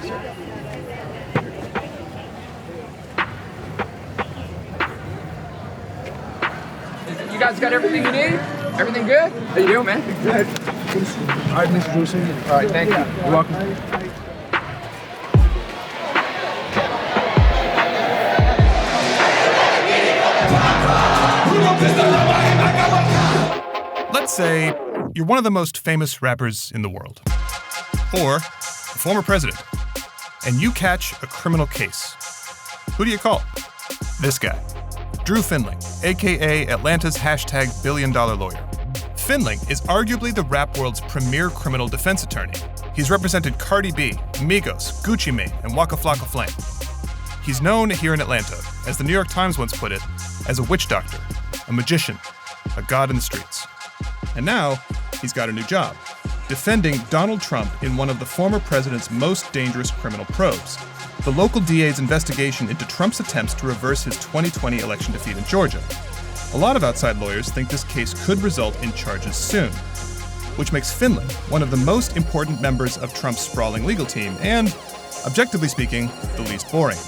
You guys got everything you need? Everything good? How you doing, man? Good. All right, Mr. Drew, see you. All right, thank you. You're welcome. Let's say you're one of the most famous rappers in the world, or a former president, and you catch a criminal case. Who do you call? This guy, Drew Findling, aka Atlanta's #billion-dollar lawyer. Findling is arguably the rap world's premier criminal defense attorney. He's represented Cardi B, Migos, Gucci Mane, and Waka Flocka Flame. He's known here in Atlanta, as the New York Times once put it, as a witch doctor, a magician, a god in the streets. And now, he's got a new job, defending Donald Trump in one of the former president's most dangerous criminal probes, the local DA's investigation into Trump's attempts to reverse his 2020 election defeat in Georgia. A lot of outside lawyers think this case could result in charges soon, which makes Findling one of the most important members of Trump's sprawling legal team and, objectively speaking, the least boring.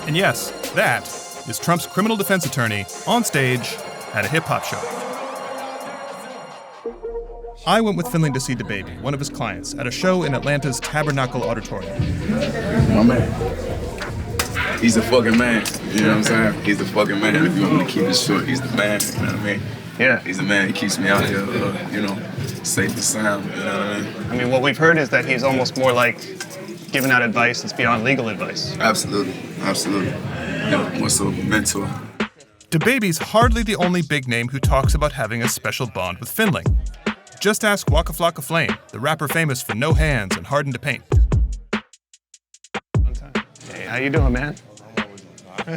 And yes, that is Trump's criminal defense attorney on stage at a hip-hop show. I went with Findling to see DaBaby, one of his clients, at a show in Atlanta's Tabernacle Auditorium. My man. He's the fucking man. You know what I'm saying? He's the fucking man. If you want me to keep it short, he's the man. You know what I mean? Yeah. He's the man. He keeps me out here, safe and sound. You know what I mean? I mean, what we've heard is that he's almost more like giving out advice that's beyond legal advice. Absolutely. Yeah, more so mentor. DaBaby's hardly the only big name who talks about having a special bond with Findling. Just ask Waka Flocka Flame, the rapper famous for no hands and hardened to paint. Hey, how you doing, man? Yeah,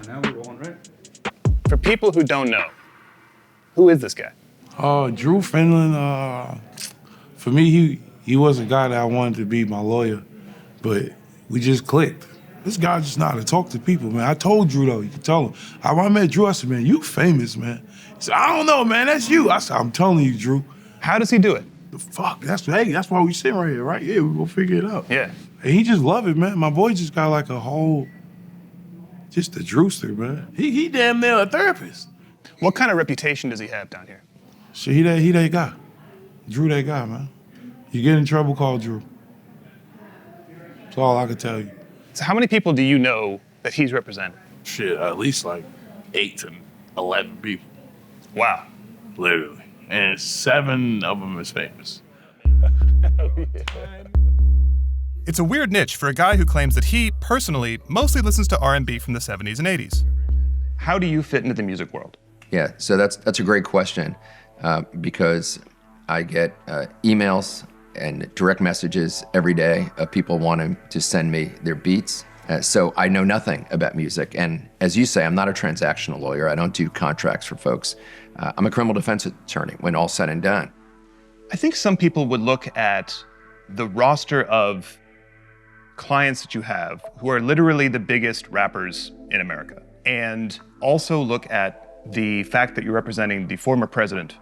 for now we're going, right? For people who don't know, who is this guy? Drew Findling, for me, he was a guy that I wanted to be my lawyer, but we just clicked. This guy just know how to talk to people, man. I told Drew, though, you can tell him. When I met Drew, I said, man, you famous, man. He said, I don't know, man, that's you. I said, I'm telling you, Drew. How does he do it? The fuck, that's why we sitting right here, right? Yeah, we gonna figure it out. Yeah. And he just love it, man. My boy just got like a whole, just a Drewster, man. He damn near a therapist. What kind of reputation does he have down here? Shit, he that guy. Drew that guy, man. You get in trouble, call Drew. That's all I can tell you. So how many people do you know that he's represented? Shit, at least like 8 to 11 people. Wow. Literally. And 7 of them is famous. It's a weird niche for a guy who claims that he, personally, mostly listens to R&B from the 70s and 80s. How do you fit into the music world? Yeah, so that's a great question because I get emails and direct messages every day of people wanting to send me their beats. So I know nothing about music. And as you say, I'm not a transactional lawyer. I don't do contracts for folks. I'm a criminal defense attorney when all's said and done. I think some people would look at the roster of clients that you have who are literally the biggest rappers in America and also look at the fact that you're representing the former president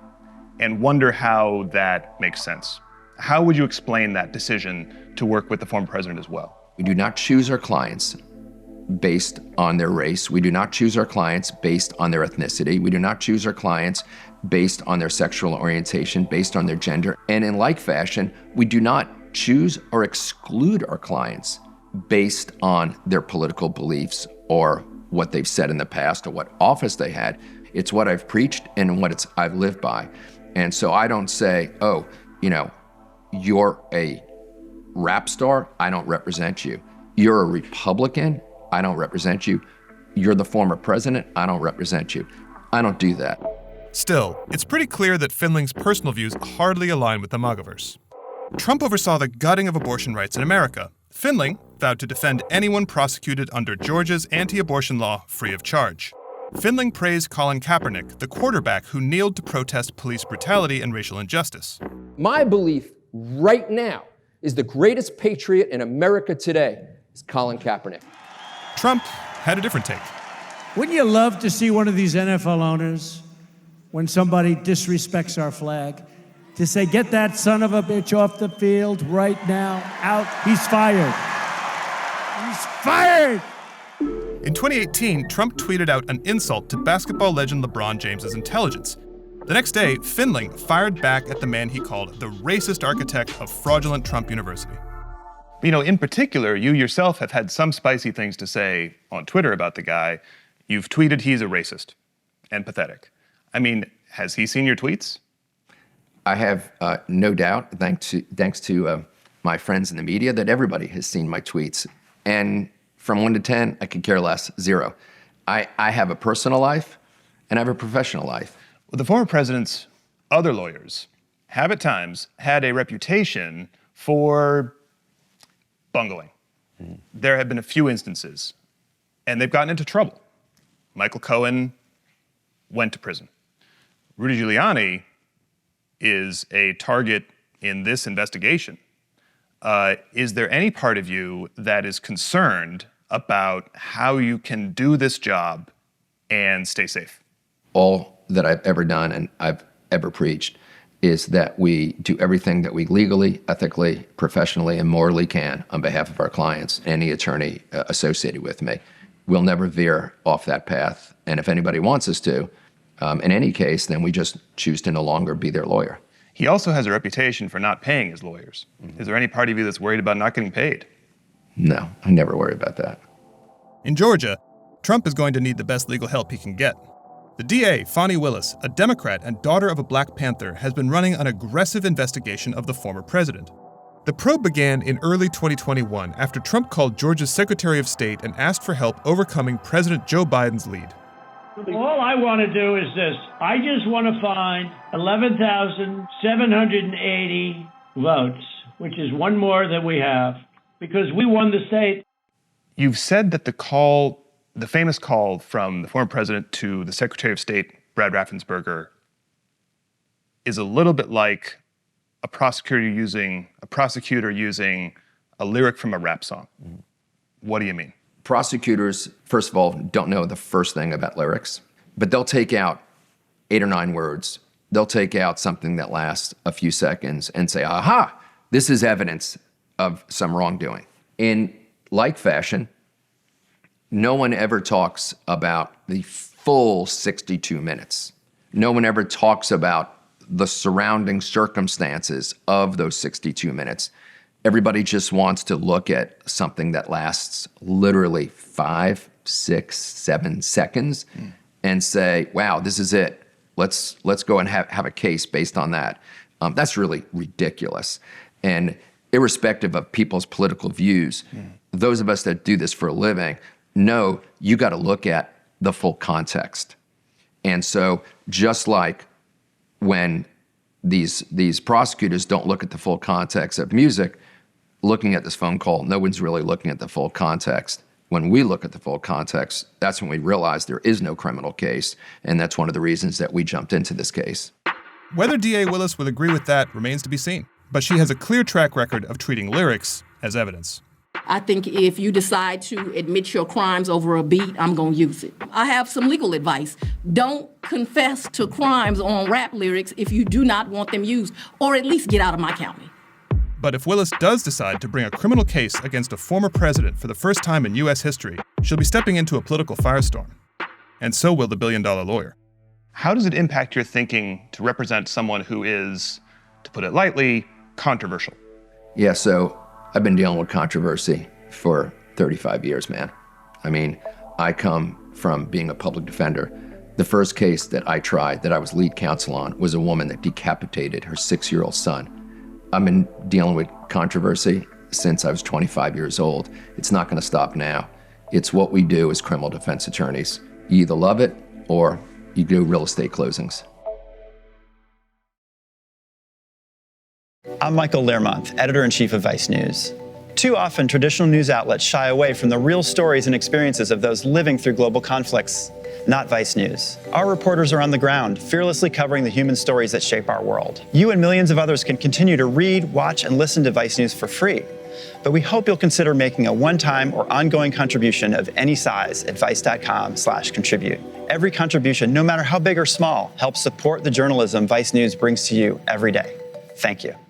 and wonder how that makes sense. How would you explain that decision to work with the former president as well? We do not choose our clients based on their race. We do not choose our clients based on their ethnicity. We do not choose our clients based on their sexual orientation, based on their gender. And in like fashion, we do not choose or exclude our clients based on their political beliefs or what they've said in the past or what office they had. It's what I've preached and what I've lived by. And so I don't say, oh, you're a rap star, I don't represent you. You're a Republican, I don't represent you. You're the former president, I don't represent you. I don't do that. Still, it's pretty clear that Findling's personal views hardly align with the Magaverse. Trump oversaw the gutting of abortion rights in America. Findling vowed to defend anyone prosecuted under Georgia's anti-abortion law free of charge. Findling praised Colin Kaepernick, the quarterback who kneeled to protest police brutality and racial injustice. My belief right now is the greatest patriot in America today is Colin Kaepernick. Trump had a different take. Wouldn't you love to see one of these NFL owners, when somebody disrespects our flag, to say, get that son of a bitch off the field right now, out. He's fired. He's fired! In 2018, Trump tweeted out an insult to basketball legend LeBron James's intelligence. The next day, Findling fired back at the man he called the racist architect of fraudulent Trump University. You know, in particular, you yourself have had some spicy things to say on Twitter about the guy. You've tweeted he's a racist and pathetic. I mean, has he seen your tweets? I have no doubt, thanks to my friends in the media, that everybody has seen my tweets. And from 1 to 10, I could care less, 0. I have a personal life and I have a professional life. Well, the former president's other lawyers have at times had a reputation for bungling. There have been a few instances, and they've gotten into trouble. Michael Cohen went to prison. Rudy Giuliani is a target in this investigation. Is there any part of you that is concerned about how you can do this job and stay safe? All that I've ever done and I've ever preached is that we do everything that we legally, ethically, professionally, and morally can on behalf of our clients, any attorney associated with me. We'll never veer off that path. And if anybody wants us to, in any case, then we just choose to no longer be their lawyer. He also has a reputation for not paying his lawyers. Is there any part of you that's worried about not getting paid? No, I never worry about that. In Georgia, Trump is going to need the best legal help he can get. The DA, Fani Willis, a Democrat and daughter of a Black Panther, has been running an aggressive investigation of the former president. The probe began in early 2021 after Trump called Georgia's Secretary of State and asked for help overcoming President Joe Biden's lead. All I want to do is this. I just want to find 11,780 votes, which is one more than we have, because we won the state. You've said that the famous call from the former president to the Secretary of State, Brad Raffensperger, is a little bit like a prosecutor using a lyric from a rap song. What do you mean? Prosecutors, first of all, don't know the first thing about lyrics, but they'll take out 8 or 9 words. They'll take out something that lasts a few seconds and say, aha, this is evidence of some wrongdoing. In like fashion, no one ever talks about the full 62 minutes. No one ever talks about the surrounding circumstances of those 62 minutes. Everybody just wants to look at something that lasts literally 5, 6, 7 seconds and say, wow, this is it. Let's go and have a case based on that. That's really ridiculous. And irrespective of people's political views, those of us that do this for a living know you got to look at the full context. And so just like when these prosecutors don't look at the full context of music, looking at this phone call, no one's really looking at the full context. When we look at the full context, that's when we realize there is no criminal case, and that's one of the reasons that we jumped into this case. Whether DA Willis would agree with that remains to be seen, but she has a clear track record of treating lyrics as evidence. I think if you decide to admit your crimes over a beat, I'm going to use it. I have some legal advice. Don't confess to crimes on rap lyrics if you do not want them used, or at least get out of my county. But if Willis does decide to bring a criminal case against a former president for the first time in U.S. history, she'll be stepping into a political firestorm. And so will the billion-dollar lawyer. How does it impact your thinking to represent someone who is, to put it lightly, controversial? Yeah, so I've been dealing with controversy for 35 years, man. I mean, I come from being a public defender. The first case that I tried, that I was lead counsel on, was a woman that decapitated her 6-year-old son. I've been dealing with controversy since I was 25 years old. It's not going to stop now. It's what we do as criminal defense attorneys. You either love it or you do real estate closings. I'm Michael Learmonth, editor-in-chief of Vice News. Too often, traditional news outlets shy away from the real stories and experiences of those living through global conflicts. Not Vice News. Our reporters are on the ground, fearlessly covering the human stories that shape our world. You and millions of others can continue to read, watch, and listen to Vice News for free. But we hope you'll consider making a one-time or ongoing contribution of any size at vice.com/contribute. Every contribution, no matter how big or small, helps support the journalism Vice News brings to you every day. Thank you.